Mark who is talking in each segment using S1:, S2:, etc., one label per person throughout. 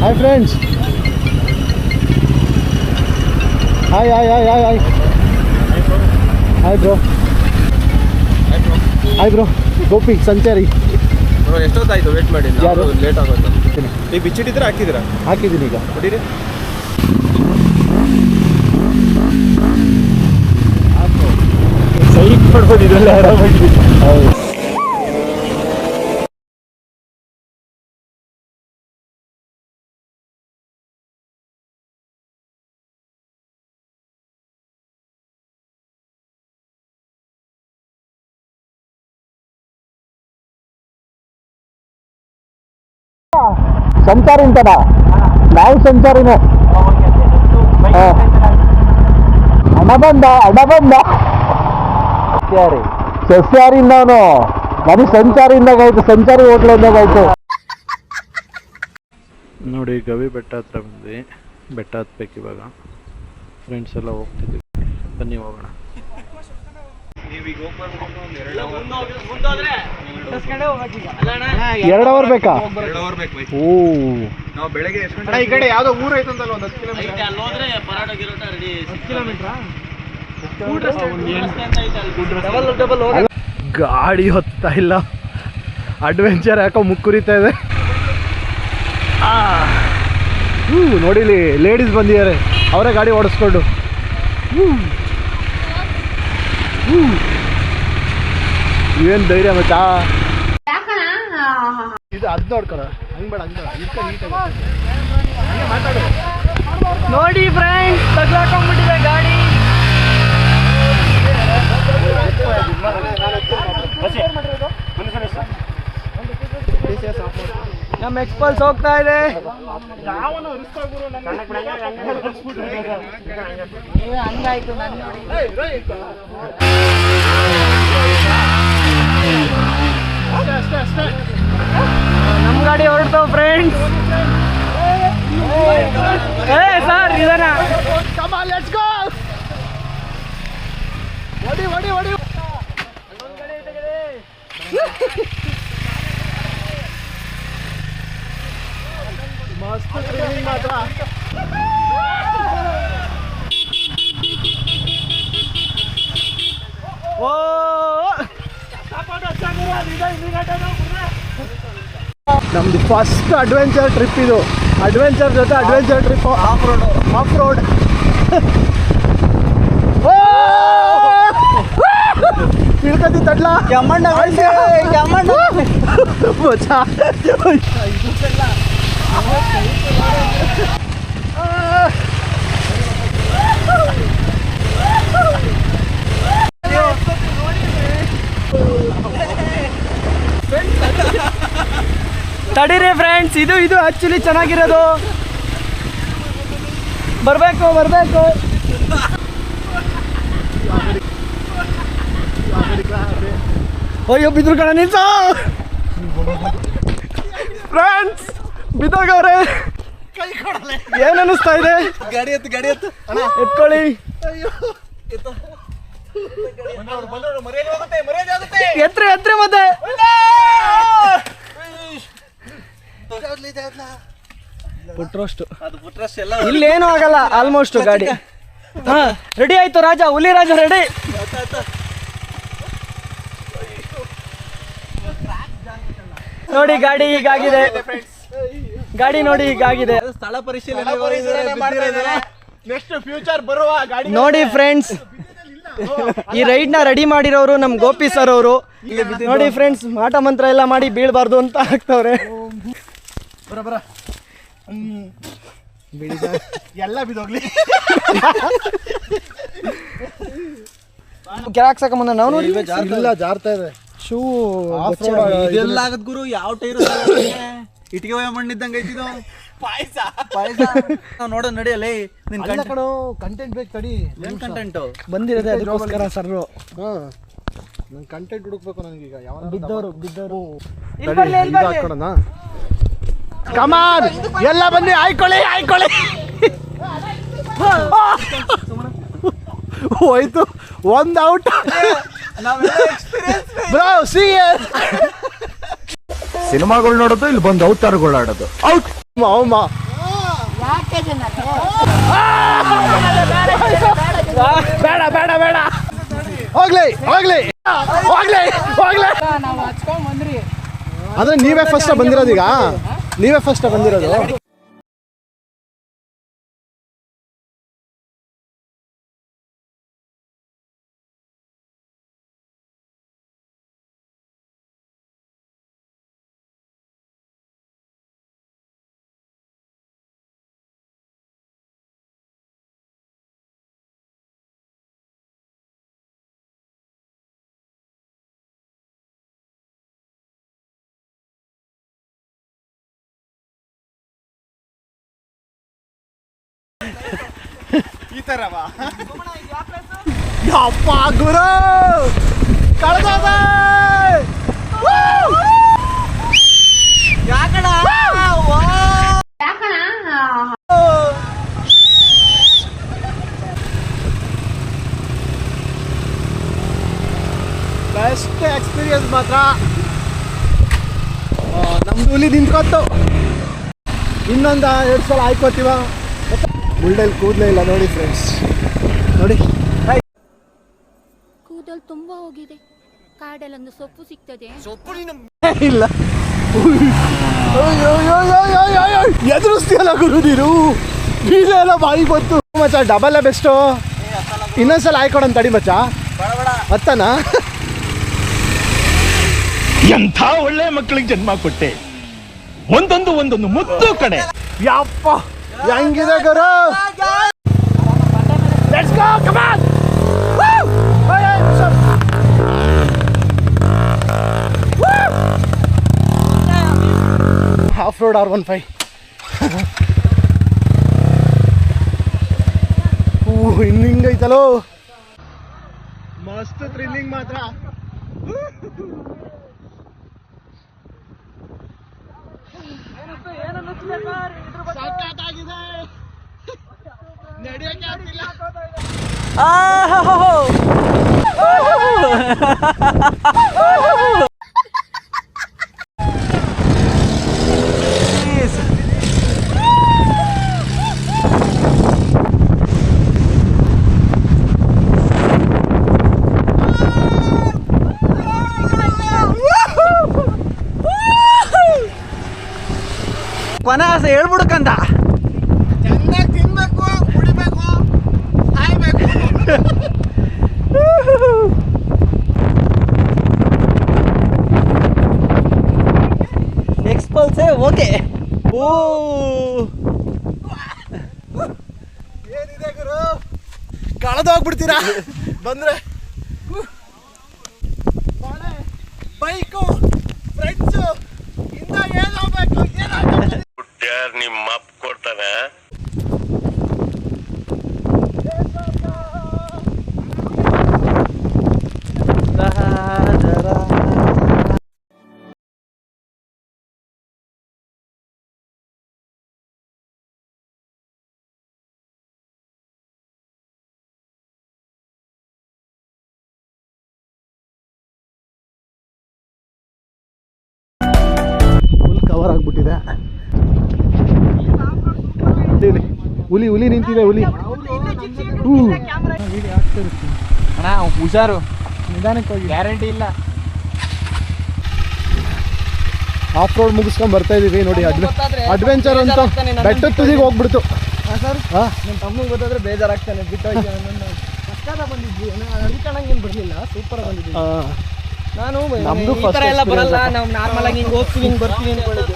S1: Hi friends. Hi hi hi hi hi hi bro. Hi bro. Gopi ಸಂಚಾರಿ
S2: bro. ಎಷ್ಟೊತ್ತಾಯ್ತು wait ಮಾಡಿ?
S1: ಯಾರು
S2: late ಆಗೋದು. ನೀವು ಬಿಚ್ಚಿಟ್ಟಿದ್ರೆ ಹಾಕಿದ್ದೀರಾ?
S1: ಹಾಕಿದ್ದೀನಿ ಈಗ.
S2: ಹೊಡೀರಿ.
S1: ಸೈಟ್ ಮಾಡ್ಬೋದು ಇದೆಲ್ಲ ಆರಾಮಾಗಿ. ಹೌದು. ಸಂಚಾರಿ ಅಂತನ ನಾವು ಸಂಚಾರಿನೇ. ಹಣ ಬಂದ ಸಸ್ಯಾರಿಯಿಂದ ಅವನು ನನಗೆ ಸಂಚಾರಿಯಿಂದಾಗಾಯ್ತು. ಸಂಚಾರಿ ಹೋಟ್ಲಿಂದಾಗಾಯ್ತು ನೋಡಿ. ಗವಿ ಬೆಟ್ಟ ಹತ್ರ ಬಂದ್ವಿ. ಬೆಟ್ಟ ಹತ್ಬೇಕು ಇವಾಗ. ಫ್ರೆಂಡ್ಸ್ ಎಲ್ಲ ಹೋಗ್ತಿದ್ದೀವಿ. ಬನ್ನಿ ಹೋಗೋಣ. ಎರಡು ಅವರ್ ಬೇಕಾ? ಓ
S2: ನಾವು ಬೆಳಗ್ಗೆ ಈ ಕಡೆ ಯಾವ್ದೋ ಊರು ಐತಂತಲ್ಲ, ಒಂದು 10 ಕಿಲೋಮೀಟರ್.
S1: ಗಾಡಿ ಹೊತ್ತಾ ಇಲ್ಲ. ಅಡ್ವೆಂಚರ್ ಯಾಕೋ ಮುಕ್ಕುರಿತಾ ಇದೆ. ನೋಡಿಲಿ ಲೇಡೀಸ್ ಬಂದಿದ್ದಾರೆ, ಅವರೇ ಗಾಡಿ ಓಡಿಸ್ಕೊಂಡು. ಇವೇನು ಧೈರ್ಯ ಮಚ್ಚಾ. ಇದು ಅದು ನೋಡ್ಕೊಳ. ಹಂಗ್ಬೇಡ ಮಾತಾಡು.
S3: ನೋಡಿ ಫ್ರೆಂಡ್ಸ್, ತಗ್ಲಾಕೊಂಡ್ಬಿಟ್ಟಿದೆ ಗಾಡಿ. ನಮ್ಮ ಎಕ್ಸ್ಪಲ್ಸ್ ಹೋಗ್ತಾ ಇದೆ. ಹಂಗಾಯ್ತು ನಮ್ಮ ಗಾಡಿ ಹೊರಡ್ತಾವ ಫ್ರೆಂಡ್ಸ್. ಸರ್ ಇದನ್ನ
S1: ಮಸ್ತ್ ಟ್ರೈನಿಂಗ್ ಮಾತ್ರ. ಓ ನಮ್ದು ಫಸ್ಟ್ ಅಡ್ವೆಂಚರ್ ಟ್ರಿಪ್ ಇದು. ಅಡ್ವೆಂಚರ್ ಜೊತೆ ಅಡ್ವೆಂಚರ್ ಟ್ರಿಪ್. ಆಫ್ ರೋಡ್ ತಿಳ್ಕತಿ ತಡ್ಲ
S3: ತಡೀರಿ ಫ್ರೆಂಡ್ಸ್. ಇದು ಆಕ್ಚುಲಿ ಚೆನ್ನಾಗಿರೋದು. ಬರ್ಬೇಕು.
S1: ಅಯ್ಯೋ ಬಿದ್ರು ಕಣ ನಿಲ್ಸ. ಫ್ರೆಂಡ್ಸ್ ಬಿದ್ದೋಗವ್ರೆ. ಏನ್ ಅನ್ನಿಸ್ತಾ ಇದೆ?
S2: ಗಾಡಿ ಎತ್ತು
S1: ಎತ್ಕೊಳ್ಳಿ. ಎತ್ರೆ ಮತ್ತೆ ಪುಟ್ರಷ್ಟು ಇಲ್ಲೇನು ಆಗಲ್ಲ. ಆಲ್ಮೋಸ್ಟ್ ಗಾಡಿ ರೆಡಿ ಆಯ್ತು. ಹುಲಿ ರಾಜ ರೆಡಿ. ನೋಡಿ ಗಾಡಿ ಹೀಗಾಗಿದೆ. ನೋಡಿ ಹೀಗಾಗಿದೆ.
S2: ಸ್ಥಳ ಪರಿಶೀಲನೆ ನೆಕ್ಸ್ಟ್ ಫ್ಯೂಚರ್ ಬರುವ ಗಾಡಿ
S3: ನೋಡಿ ಫ್ರೆಂಡ್ಸ್. ಈ ರೈಡ್ ನ ರೆಡಿ ಮಾಡಿರೋರು ನಮ್ ಗೋಪಿ ಸರ್ ಅವರು. ನೋಡಿ ಫ್ರೆಂಡ್ಸ್, ಮಾಟ ಮಂತ್ರ ಎಲ್ಲ ಮಾಡಿ ಬೀಳ್ಬಾರ್ದು ಅಂತ ಹಾಕ್ತವ್ರೆ.
S1: ಎಲ್ಲ ಬಿದ್ದೋಗ್ಲಿ.
S3: ಕೆಳಾಕ್ಸಕ ಮುಂದೆ ನಾವು ನೋಡಿ.
S1: ಇಲ್ಲ ಜಾರ್ತಾ ಇದೆ ಶೂ.
S2: ಎಲ್ಲ ಆಗದ್ ಗುರು. ಯಾವ ಟೈರ್ ಇಟ್ಟಿಗೆ ಮಣ್ಣಿದ್ದಂಗೆ ಐತಿದು. ಪಾಯಸ ನೋಡೋ ನಡಿಯಲ್ಲ.
S1: ಕಂಟೆಂಟ್ ಬೇಕು ತಡಿ.
S2: ಏನ್ ಕಂಟೆಂಟ್
S3: ಬಂದಿರೋದೆ ಅದಕ್ಕೋಸ್ಕರ ಸರ್.
S1: ನನ್ ಕಂಟೆಂಟ್ ಹುಡುಕ್ಬೇಕು ನನಗೀಗ. ಯಾವ
S3: ಬಿದ್ದವರು
S1: ಹಾಕೋಣ. ಕಮಾನ್ ಎಲ್ಲ ಬನ್ನಿ, ಆಯ್ಕೊಳ್ಳಿ. ಹೋಯ್ತು, ಒಂದು ಔಟ್.
S4: ಸಿನಿಮಾಗಳು ನೋಡೋದು, ಇಲ್ಲಿ ಬಂದು ಅವತಾರಗಳು ಆಡೋದು.
S1: ಔಟ್.
S3: ಬೇಡ ಬೇಡ ಬೇಡ ಹೋಗ್ಲಿ ಹೋಗ್ಲಿ ಹೋಗ್ಲಿ ಹೋಗ್ಲಿ. ಆದ್ರೆ ನೀವೇ ಫಸ್ಟ್ ಬಂದಿರೋದು ಈಗ, ನೀವೇ ಫಸ್ಟ್ ಬಂದಿರೋದು.
S2: ಈ ತರವಾ
S3: ಯಪ್ಪ ಗುರು ಕಳೆದ ಬೆಸ್ಟ್ ಎಕ್ಸ್ಪೀರಿಯನ್ಸ್ ಮಾತ್ರ. ನಮ್ದು ಹುಲಿ ನಿಂತ್ಕೊತ್ತು, ಇನ್ನೊಂದು 2 ಸಲ ಆಯ್ಕೋತೀವ. ಮುಳ್ಳಲ್ಲಿ ಕೂದಲೇ ಇಲ್ಲ ನೋಡಿ ಫ್ರೆಂಡ್ಸ್, ನೋಡಿ
S4: ಕೂದಲು ತುಂಬಾ ಹೋಗಿದೆ. ಕಾಡಲ್ಲೊಂದು ಸೊಪ್ಪು ಸಿಗ್ತದೆ.
S3: ಇಲ್ಲ. ಎದುರಿಸ್ತೀಯಲ್ಲ ಗುರು ನೀನು, ಬೀಳೆಲ್ಲ ಬಾಯಿ ಬಂತು ಮಚ್ಚ. ಡಬಲ್ ಬೆಸ್ಟು, ಇನ್ನೊಂದ್ಸಲ ಆಯ್ಕೊಡೋಣ ತಡಿ ಮಚ್ಚ. ಹತ್ತನಾ?
S5: ಎಂಥ ಒಳ್ಳೆ ಮಕ್ಕಳಿಗೆ ಜನ್ಮ ಕೊಟ್ಟೆ, ಒಂದೊಂದು ಮುದ್ದು ಕಡೆ.
S3: ಯಪ್ಪ ಹೆಂಗಿದೆ ಗುರು. Let's go, come on. Off road R15. ಇನ್ನು ಹಿಂಗೈತಲೋ, ಮಸ್ತ್ ಥ್ರಿಲ್ಲಿಂಗ್ ಮಾತ್ರ. ಸಖತ್ತಾಗಿದೆ, ನಡೆಯಕ್ಕೆ ಆಗ್ತಿಲ್ಲ.
S2: ಕೊನೆ ಆಸೆ ಹೇಳ್ಬಿಡ್ಕಂದ. ಚೆನ್ನಾಗಿ ತಿನ್ಬೇಕು, ಕುಡಿಬೇಕು, ಸಾಯ್ಬೇಕು.
S3: ಎಕ್ಸ್ಪಲ್ಸೇ ಓಕೆ. ಓ ಏನಿದೆ ಗುರು, ಕಳೆದೋಗ್ಬಿಡ್ತೀರಾ ಬಂದ್ರೆ. ಬೈಕು ಫ್ರೆಂಡ್ಸು ಇಂದ ಏನಾಗಬೇಕು, ಏನಾಗಬೇಕು.
S5: ನಿಮ್ಮ ಅಪ್ಪ ಕೊಡ್ತಾನೆ.
S3: ಫುಲ್ ಕವರ್ ಆಗ್ಬಿಟ್ಟಿದೆ. ಹುಲಿ ಹುಲಿ ನಿಂತಿದೆ, ಹುಲಿ.
S2: ಅಣ್ಣ ಹುಷಾರು, ನಿಧಾನಕ್ಕೆ ಗ್ಯಾರಂಟಿ ಇಲ್ಲ.
S3: ಆಫ್ ರೋಡ್ ಮುಗಿಸ್ಕೊಂಡ್ ಬರ್ತಾ ಇದೀವಿ ನೋಡಿ. ಅಡ್ವೆಂಚರ್ ಅಂತ ಬೆಟ್ಟದ ತುದಿಗೆ ಹೋಗ್ಬಿಡ್ತು.
S2: ಸರ್ ನನ್ನ ತಮ್ಮಗೆ ಗೊತ್ತಾದ್ರೆ ಬೇಜಾರಾಗ್ತಾನೆ. ಬಿಟ್ಟು ಕಷ್ಟದ ಬಂದಿದ್ವಿ, ಅನ್ಕೊಂಡಂಗೇನು ಬರಲಿಲ್ಲ, ಸೂಪರ್ ಬಂದಿದ್ವಿ. ನಾನು
S3: ನಮ್ದು
S2: ಈ ಥರ ಎಲ್ಲ ಬರಲ್ಲ, ನಾವು ನಾರ್ಮಲ್ ಆಗಿ ಹಿಂಗೆ ಹೋಗ್ತೀವಿ, ಹಿಂಗೆ ಬರ್ತೀವಿ ಅನ್ಕೊಂಡಿದ್ದೆ.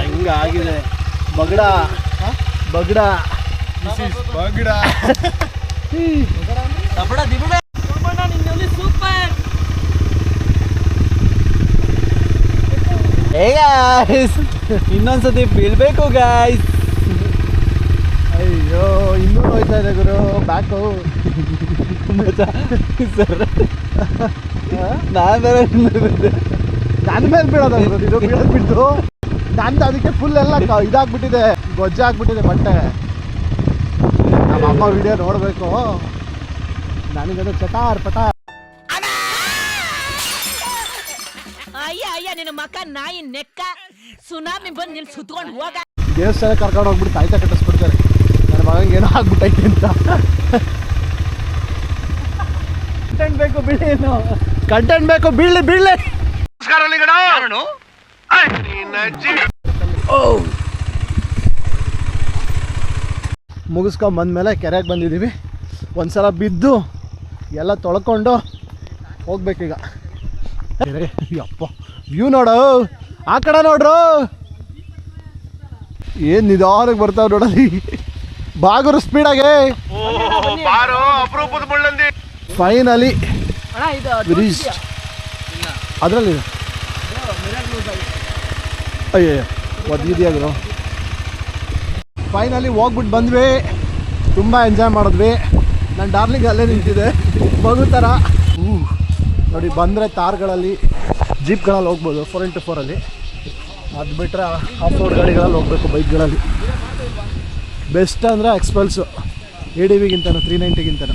S3: ಹೆಂಗಾಗಿದೆ ಬಗಡ ಬಗಡ
S2: ಬಗಡ ದಬಡ ದಿಬಡ. ಸೂಪರ್.
S3: ಹೇ ಗಾಯ್ಸ್, ಇನ್ನೊಂದ್ಸತಿ ಬೀಳ್ಬೇಕು ಗಾಯ್ಸ್. ಅಯ್ಯೋ ಇನ್ನೂ ಹೋಯ್ತಾ ಇದೆ ಗುರು ಬ್ಯಾಕು. ನನ್ನ ಮೇಲೆ ಬೀಳೋದ ಇದು, ಬೀಳೋದು ಬಿಟ್ಟು ನಂದು ಅದಕ್ಕೆ ಫುಲ್ ಎಲ್ಲ ಇದಾಗ್ಬಿಟ್ಟಿದೆ, ಗೊಜ್ಜಾಗ್ಬಿಟ್ಟಿದೆ ಬಟ್ಟೆ. ನಮ್ಮ ಅಮ್ಮ ವಿಡಿಯೋ ನೋಡಬೇಕು, ನನಗದು ಚಟಾರ್ ಪಟಾರ್.
S6: ಅಯ್ಯ ಅಯ್ಯ ನಿನ್ನ ಮಕ್ಕ ನಾಯಿ ನೆಕ್ಕ ಸುನಾಮಿ ಬಂದು ನಿಲ್ ಸುತ್ಕೊಂಡು ಹೋಗ.
S3: ದೇವಸ್ಥಾನ ಕರ್ಕೊಂಡು ಹೋಗ್ಬಿಟ್ಟು ತಾಯ್ತ ಕಟ್ಟಿಸ್ಬಿಡ್ತಾರೆ ನನ್ನ ಮಗಂಗೆ ಏನೋ ಆಗ್ಬಿಟ್ಟೈತೆ ಅಂತ.
S2: ಕಂಟೆಂಟ್ ಬೇಕು ಬಿಡಿ ಏನು.
S3: ಕಂಟೆಂಟ್ ಬೇಕು, ಬೀಳ್ಲಿ ಬೀಳ್ಲಿ. ಮುಗಿಸ್ಕೊಂಡ್ ಬಂದಮೇಲೆ ಕೆರೆಗೆ ಬಂದಿದ್ದೀವಿ. ಒಂದ್ಸಲ ಬಿದ್ದು ಎಲ್ಲ ತೊಳ್ಕೊಂಡು ಹೋಗ್ಬೇಕೀಗ. ಅಪ್ಪ ವ್ಯೂ ನೋಡು, ಆ ಕಡೆ ನೋಡ್ರು ಏನು ನಿಧಾನಕ್ಕೆ ಬರ್ತಾವೆ ನೋಡಲಿ. ಬಾಗುರು ಸ್ಪೀಡಾಗೆ ಫೈನಲಿ
S2: ಅಣ್ಣ ಇದು
S3: ರೀಚ್. ಅದರಲ್ಲಿ ಅಯ್ಯೋ ಒದ್ಗಿದೆಯಾದ್ರು. ಫೈನಲಿ ಹೋಗ್ಬಿಟ್ಟು ಬಂದ್ವಿ. ತುಂಬ ಎಂಜಾಯ್ ಮಾಡಿದ್ವಿ. ನನ್ನ ಡಾರ್ಲಿಂಗ್ ಅಲ್ಲೇ ನಿಂತಿದೆ ಮಗು ಥರ. ನೋಡಿ ಬಂದರೆ ತಾರ್ಗಳಲ್ಲಿ ಜೀಪ್ಗಳಲ್ಲಿ ಹೋಗ್ಬೋದು 4x4 ಅದು ಬಿಟ್ಟರೆ ಆಫ್ ರೋಡ್ ಗಾಡಿಗಳಲ್ಲಿ ಹೋಗ್ಬೇಕು ಬೈಕ್ಗಳಲ್ಲಿ. ಬೆಸ್ಟ್ ಅಂದರೆ ಎಕ್ಸ್ಪಲ್ಸು ADV ಗಿಂತನೂ 390ಗಿಂತನೂ.